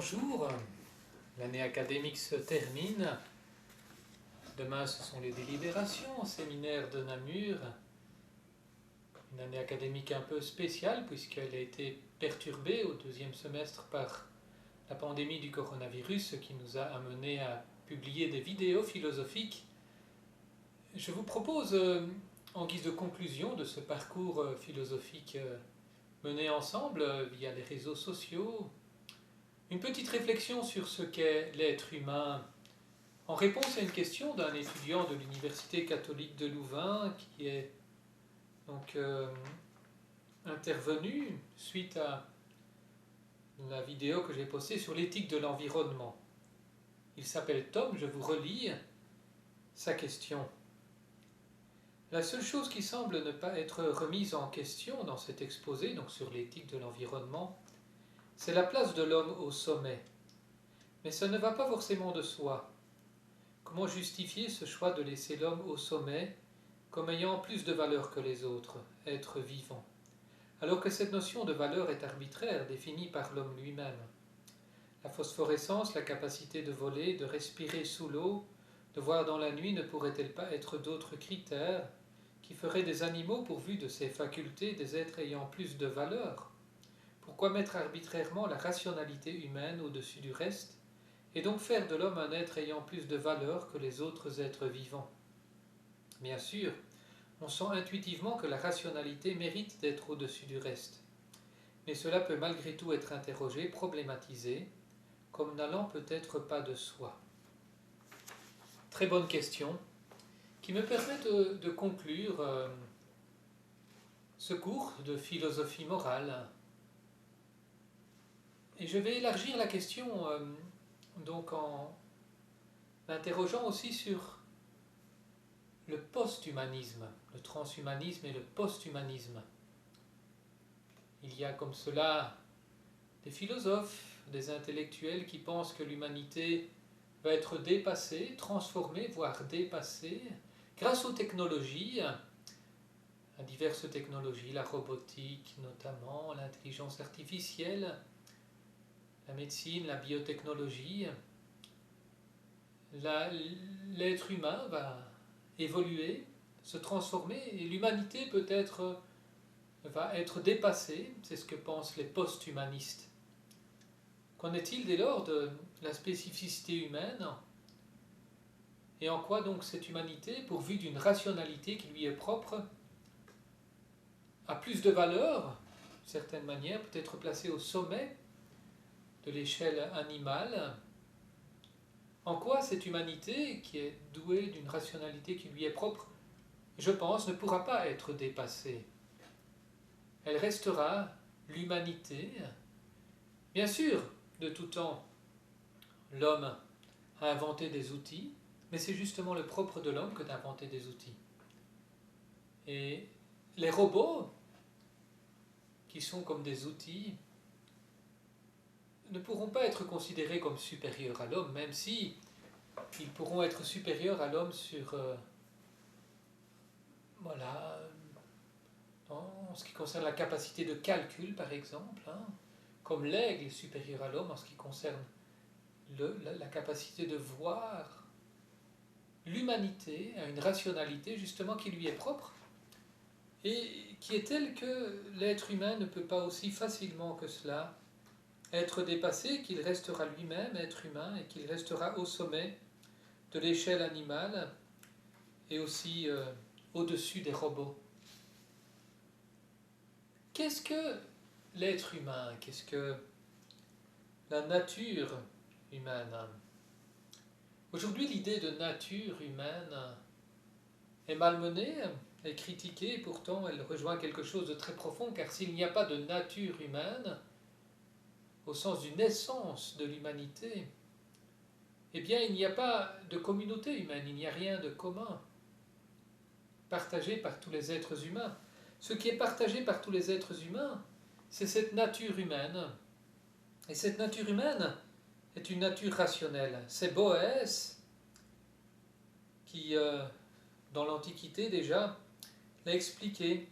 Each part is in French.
bonjour, l'année académique se termine. Demain ce sont les délibérations au séminaire de Namur. Une année académique un peu spéciale puisqu'elle a été perturbée au deuxième semestre par la pandémie du coronavirus, ce qui nous a amené à publier des vidéos philosophiques. Je vous propose, en guise de conclusion de ce parcours philosophique mené ensemble via les réseaux sociaux, une petite réflexion sur ce qu'est l'être humain, en réponse à une question d'un étudiant de l'Université catholique de Louvain qui est donc intervenu suite à la vidéo que j'ai postée sur l'éthique de l'environnement. Il s'appelle Tom, je vous relis sa question. La seule chose qui semble ne pas être remise en question dans cet exposé, donc sur l'éthique de l'environnement, c'est la place de l'homme au sommet. Mais ça ne va pas forcément de soi. Comment justifier ce choix de laisser l'homme au sommet comme ayant plus de valeur que les autres, être vivant, alors que cette notion de valeur est arbitraire, définie par l'homme lui-même? La phosphorescence, la capacité de voler, de respirer sous l'eau, de voir dans la nuit ne pourraient-elles pas être d'autres critères qui feraient des animaux pourvus de ces facultés des êtres ayant plus de valeur? Pourquoi mettre arbitrairement la rationalité humaine au-dessus du reste, et donc faire de l'homme un être ayant plus de valeur que les autres êtres vivants? Bien sûr, on sent intuitivement que la rationalité mérite d'être au-dessus du reste, mais cela peut malgré tout être interrogé, problématisé, comme n'allant peut-être pas de soi. Très bonne question, qui me permet de conclure ce cours de philosophie morale. Et je vais élargir la question donc en m'interrogeant aussi sur le post-humanisme, le transhumanisme et le post-humanisme. Il y a comme cela des philosophes, des intellectuels qui pensent que l'humanité va être dépassée, transformée, voire dépassée, grâce aux technologies, à diverses technologies, la robotique notamment, l'intelligence artificielle, la médecine, la biotechnologie. L'être humain va évoluer, se transformer, et l'humanité peut-être va être dépassée, c'est ce que pensent les post-humanistes. Qu'en est-il dès lors de la spécificité humaine, et en quoi donc cette humanité, pourvue d'une rationalité qui lui est propre, a plus de valeur, d'une certaine manière, peut être placée au sommet de l'échelle animale? En quoi cette humanité, qui est douée d'une rationalité qui lui est propre, je pense, ne pourra pas être dépassée? Elle restera l'humanité. Bien sûr, de tout temps, l'homme a inventé des outils, mais c'est justement le propre de l'homme que d'inventer des outils. Et les robots, qui sont comme des outils, ne pourront pas être considérés comme supérieurs à l'homme, même si ils pourront être supérieurs à l'homme sur, en ce qui concerne la capacité de calcul, par exemple, comme l'aigle est supérieur à l'homme en ce qui concerne la capacité de voir. L'humanité a une rationalité justement qui lui est propre et qui est telle que l'être humain ne peut pas aussi facilement que cela être dépassé, qu'il restera lui-même être humain et qu'il restera au sommet de l'échelle animale et aussi au-dessus des robots. Qu'est-ce que l'être humain? Qu'est-ce que la nature humaine? Aujourd'hui, l'idée de nature humaine est malmenée, est critiquée, et pourtant elle rejoint quelque chose de très profond, car s'il n'y a pas de nature humaine, au sens d'une essence de l'humanité, eh bien il n'y a pas de communauté humaine, il n'y a rien de commun, partagé par tous les êtres humains. Ce qui est partagé par tous les êtres humains, c'est cette nature humaine. Et cette nature humaine est une nature rationnelle. C'est Boès qui, dans l'Antiquité déjà, l'a expliqué,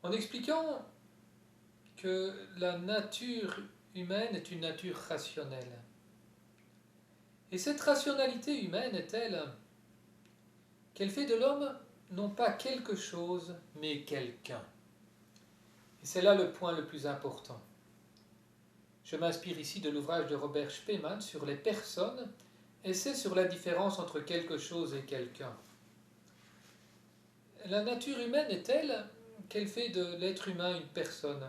en expliquant que la nature humaine est une nature rationnelle. Et cette rationalité humaine est telle qu'elle fait de l'homme non pas quelque chose, mais quelqu'un. Et c'est là le point le plus important. Je m'inspire ici de l'ouvrage de Robert Spemann sur les personnes, et c'est sur la différence entre quelque chose et quelqu'un. La nature humaine est telle qu'elle fait de l'être humain une personne.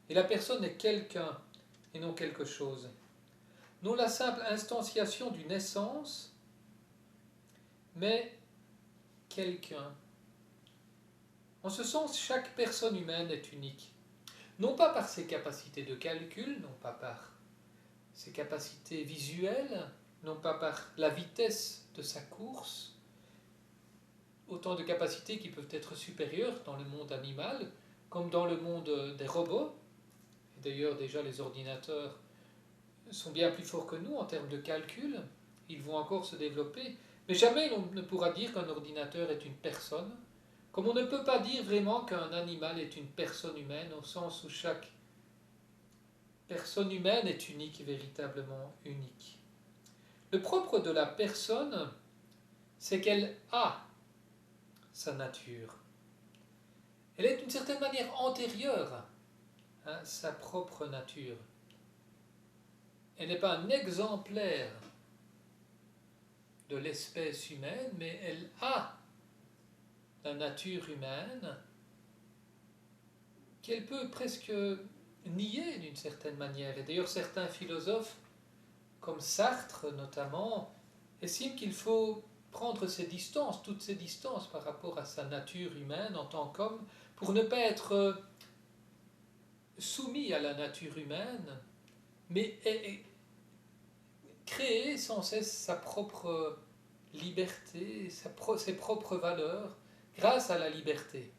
Et la personne est quelqu'un et non quelque chose. Non la simple instantiation d'une essence, mais quelqu'un. En ce sens, chaque personne humaine est unique. Non pas par ses capacités de calcul, non pas par ses capacités visuelles, non pas par la vitesse de sa course, autant de capacités qui peuvent être supérieures dans le monde animal, comme dans le monde des robots. Et d'ailleurs, déjà, les ordinateurs sont bien plus forts que nous en termes de calcul. Ils vont encore se développer. Mais jamais on ne pourra dire qu'un ordinateur est une personne, comme on ne peut pas dire vraiment qu'un animal est une personne humaine, au sens où chaque personne humaine est unique, véritablement unique. Le propre de la personne, c'est qu'elle a sa nature. Elle est d'une certaine manière antérieure à sa propre nature. Elle n'est pas un exemplaire de l'espèce humaine, mais elle a la nature humaine qu'elle peut presque nier d'une certaine manière. Et d'ailleurs, certains philosophes, comme Sartre notamment, estiment qu'il faut prendre ses distances, toutes ses distances par rapport à sa nature humaine en tant qu'homme, pour ne pas être soumis à la nature humaine, mais créer sans cesse sa propre liberté, ses propres valeurs, grâce à la liberté.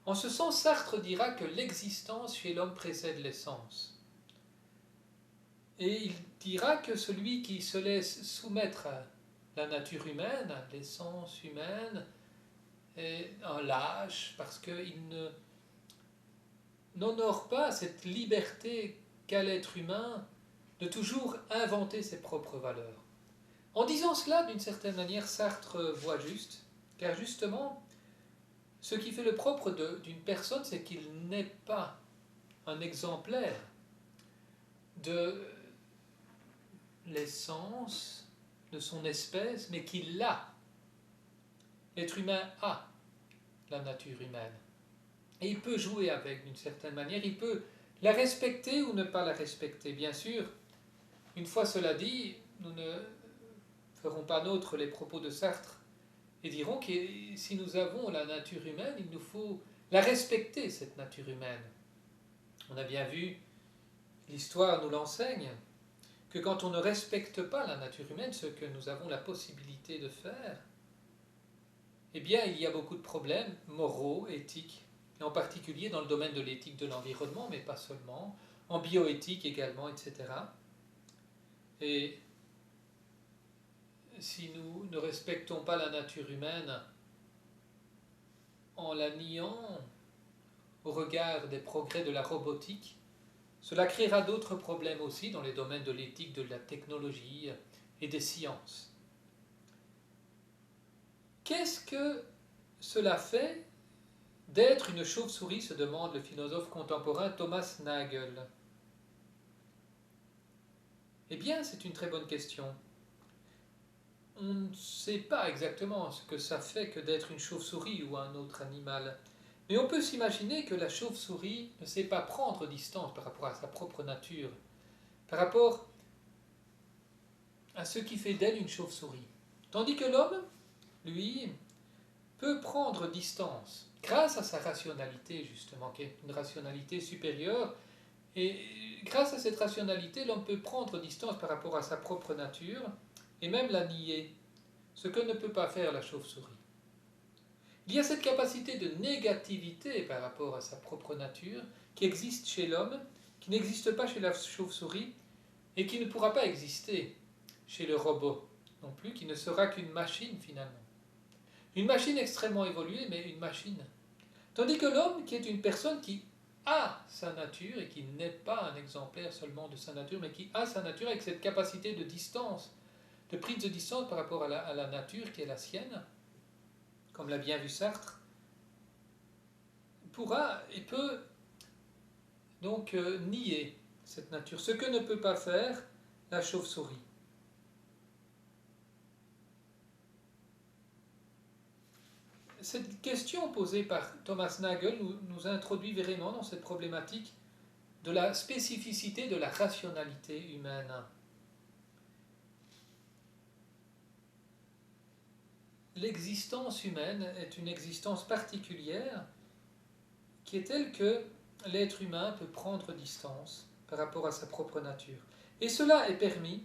En ce sens, Sartre dira que l'existence chez l'homme précède l'essence. Et il dira que celui qui se laisse soumettre à la nature humaine, à l'essence humaine, est un lâche, parce qu'il n'honore pas cette liberté qu'a l'être humain de toujours inventer ses propres valeurs. En disant cela, d'une certaine manière, Sartre voit juste, car justement, ce qui fait le propre d'une personne, c'est qu'il n'est pas un exemplaire de l'essence de son espèce, mais qu'il l'a. L'être humain a la nature humaine. Et il peut jouer avec d'une certaine manière, il peut la respecter ou ne pas la respecter. Bien sûr, une fois cela dit, nous ne ferons pas nôtres les propos de Sartre et dirons que si nous avons la nature humaine, il nous faut la respecter, cette nature humaine. On a bien vu, l'histoire nous l'enseigne, que quand on ne respecte pas la nature humaine, ce que nous avons la possibilité de faire, eh bien il y a beaucoup de problèmes moraux, éthiques, et en particulier dans le domaine de l'éthique de l'environnement, mais pas seulement, en bioéthique également, etc. Et si nous ne respectons pas la nature humaine en la niant au regard des progrès de la robotique, cela créera d'autres problèmes aussi dans les domaines de l'éthique, de la technologie et des sciences. Qu'est-ce que cela fait d'être une chauve-souris, se demande le philosophe contemporain Thomas Nagel. Eh bien, c'est une très bonne question. On ne sait pas exactement ce que ça fait que d'être une chauve-souris ou un autre animal. Mais on peut s'imaginer que la chauve-souris ne sait pas prendre distance par rapport à sa propre nature, par rapport à ce qui fait d'elle une chauve-souris. Tandis que l'homme, lui, peut prendre distance grâce à sa rationalité, justement, qui est une rationalité supérieure. Et grâce à cette rationalité, l'homme peut prendre distance par rapport à sa propre nature et même la nier, ce que ne peut pas faire la chauve-souris. Il y a cette capacité de négativité par rapport à sa propre nature qui existe chez l'homme, qui n'existe pas chez la chauve-souris et qui ne pourra pas exister chez le robot non plus, qui ne sera qu'une machine finalement. Une machine extrêmement évoluée, mais une machine. Tandis que l'homme, qui est une personne qui a sa nature et qui n'est pas un exemplaire seulement de sa nature, mais qui a sa nature avec cette capacité de distance, de prise de distance par rapport à la nature qui est la sienne, comme l'a bien vu Sartre, pourra et peut donc nier cette nature, ce que ne peut pas faire la chauve-souris. Cette question posée par Thomas Nagel nous introduit vraiment dans cette problématique de la spécificité de la rationalité humaine. L'existence humaine est une existence particulière qui est telle que l'être humain peut prendre distance par rapport à sa propre nature. Et cela est permis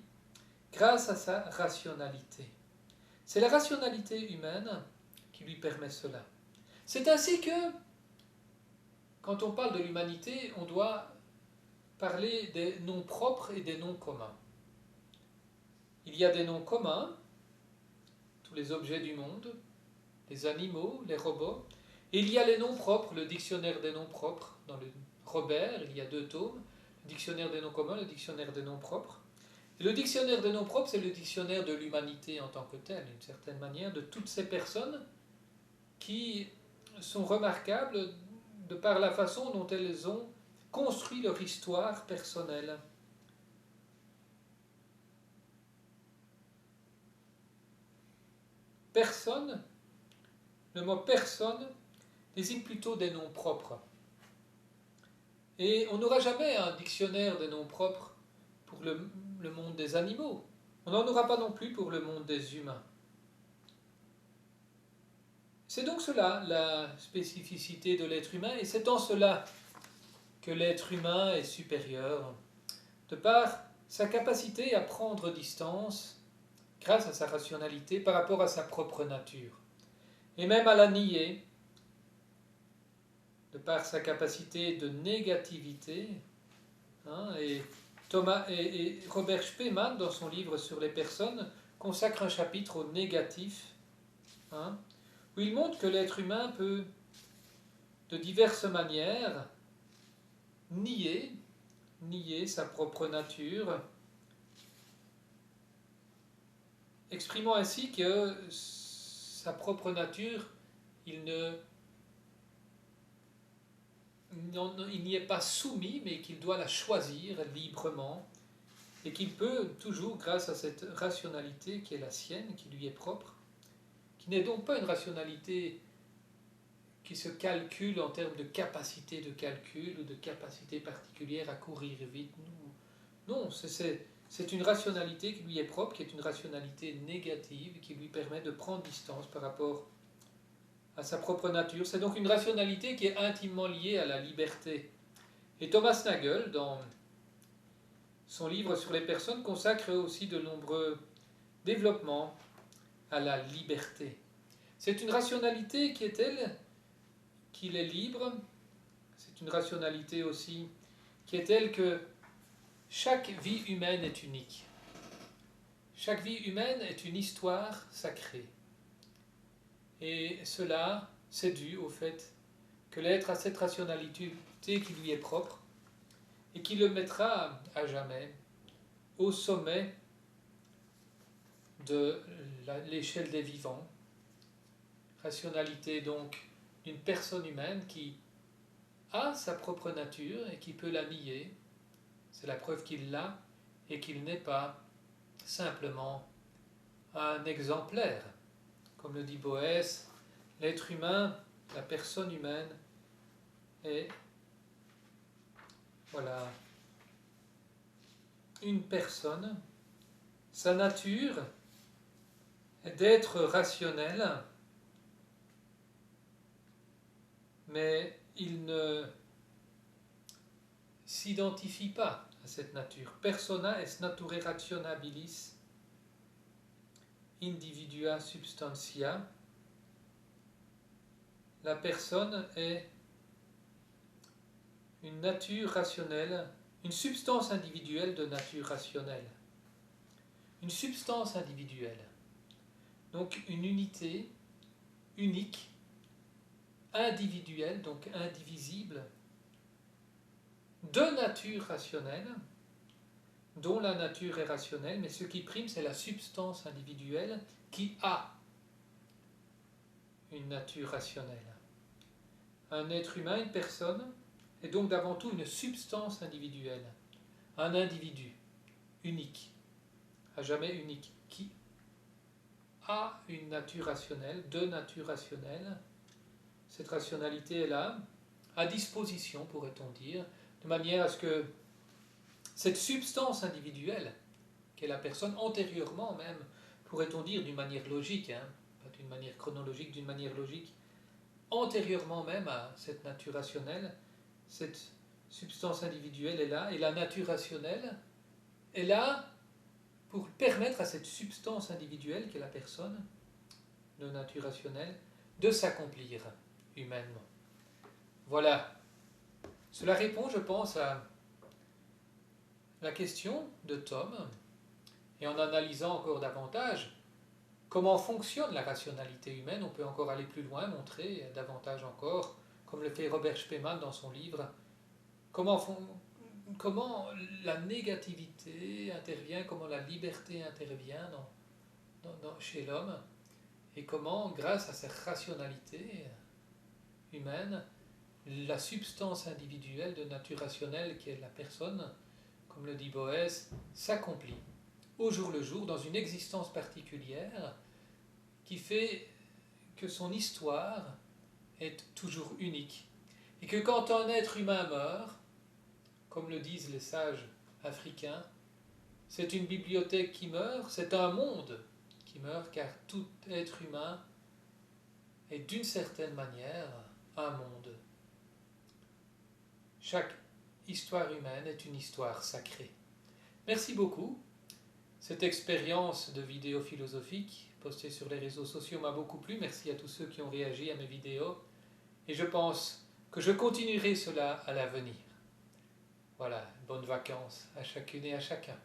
grâce à sa rationalité. C'est la rationalité humaine qui lui permet cela. C'est ainsi que, quand on parle de l'humanité, on doit parler des noms propres et des noms communs. Il y a des noms communs, tous les objets du monde, les animaux, les robots, et il y a les noms propres, le dictionnaire des noms propres, dans le Robert, il y a 2 tomes, le dictionnaire des noms communs, le dictionnaire des noms propres. Et le dictionnaire des noms propres, c'est le dictionnaire de l'humanité en tant que telle, d'une certaine manière, de toutes ces personnes qui sont remarquables de par la façon dont elles ont construit leur histoire personnelle. Personne, le mot personne désigne plutôt des noms propres. Et on n'aura jamais un dictionnaire des noms propres pour le monde des animaux. On n'en aura pas non plus pour le monde des humains. C'est donc cela la spécificité de l'être humain, et c'est en cela que l'être humain est supérieur, de par sa capacité à prendre distance, grâce à sa rationalité, par rapport à sa propre nature, et même à la nier, de par sa capacité de négativité. Et Robert Spemann, dans son livre sur les personnes, consacre un chapitre au négatif, où il montre que l'être humain peut, de diverses manières, nier sa propre nature, exprimant ainsi que sa propre nature, il n'y est pas soumis, mais qu'il doit la choisir librement, et qu'il peut toujours, grâce à cette rationalité qui est la sienne, qui lui est propre, qui n'est donc pas une rationalité qui se calcule en termes de capacité de calcul ou de capacité particulière à courir vite. Non, c'est une rationalité qui lui est propre, qui est une rationalité négative, qui lui permet de prendre distance par rapport à sa propre nature. C'est donc une rationalité qui est intimement liée à la liberté. Et Thomas Nagel, dans son livre sur les personnes, consacre aussi de nombreux développements à la liberté. C'est une rationalité qui est telle qu'il est libre. C'est une rationalité aussi qui est telle que chaque vie humaine est unique. Chaque vie humaine est une histoire sacrée. Et cela, c'est dû au fait que l'être a cette rationalité qui lui est propre et qui le mettra à jamais au sommet de l'échelle des vivants. Rationalité donc d'une personne humaine qui a sa propre nature et qui peut la nier. C'est la preuve qu'il l'a et qu'il n'est pas simplement un exemplaire. Comme le dit Boès, l'être humain, la personne humaine est une personne. Sa nature est d'être rationnel, mais il ne s'identifie pas à cette nature. Persona est natura rationabilis individua substantia. La personne est une nature rationnelle, une substance individuelle de nature rationnelle. Une substance individuelle. Donc une unité unique, individuelle, donc indivisible, de nature rationnelle, dont la nature est rationnelle, mais ce qui prime, c'est la substance individuelle qui a une nature rationnelle. Un être humain, une personne, est donc d'avant tout une substance individuelle, un individu unique, à jamais unique, qui a une nature rationnelle, de nature rationnelle. Cette rationalité est là, à disposition, pourrait-on dire, de manière à ce que cette substance individuelle, qu'est la personne, antérieurement même, pourrait-on dire d'une manière logique, pas d'une manière chronologique, d'une manière logique, antérieurement même à cette nature rationnelle, cette substance individuelle est là, et la nature rationnelle est là pour permettre à cette substance individuelle, qu'est la personne, de nature rationnelle, de s'accomplir humainement. Voilà. Cela répond, je pense, à la question de Tom, et en analysant encore davantage comment fonctionne la rationalité humaine, on peut encore aller plus loin, montrer davantage encore, comme le fait Robert Spemann dans son livre, comment la négativité intervient, comment la liberté intervient chez l'homme, et comment, grâce à cette rationalité humaine, la substance individuelle de nature rationnelle qui est la personne, comme le dit Boès, s'accomplit au jour le jour dans une existence particulière qui fait que son histoire est toujours unique. Et que quand un être humain meurt, comme le disent les sages africains, c'est une bibliothèque qui meurt, c'est un monde qui meurt, car tout être humain est d'une certaine manière un monde. Chaque histoire humaine est une histoire sacrée. Merci beaucoup. Cette expérience de vidéo philosophique postée sur les réseaux sociaux m'a beaucoup plu. Merci à tous ceux qui ont réagi à mes vidéos. Et je pense que je continuerai cela à l'avenir. Voilà, bonnes vacances à chacune et à chacun.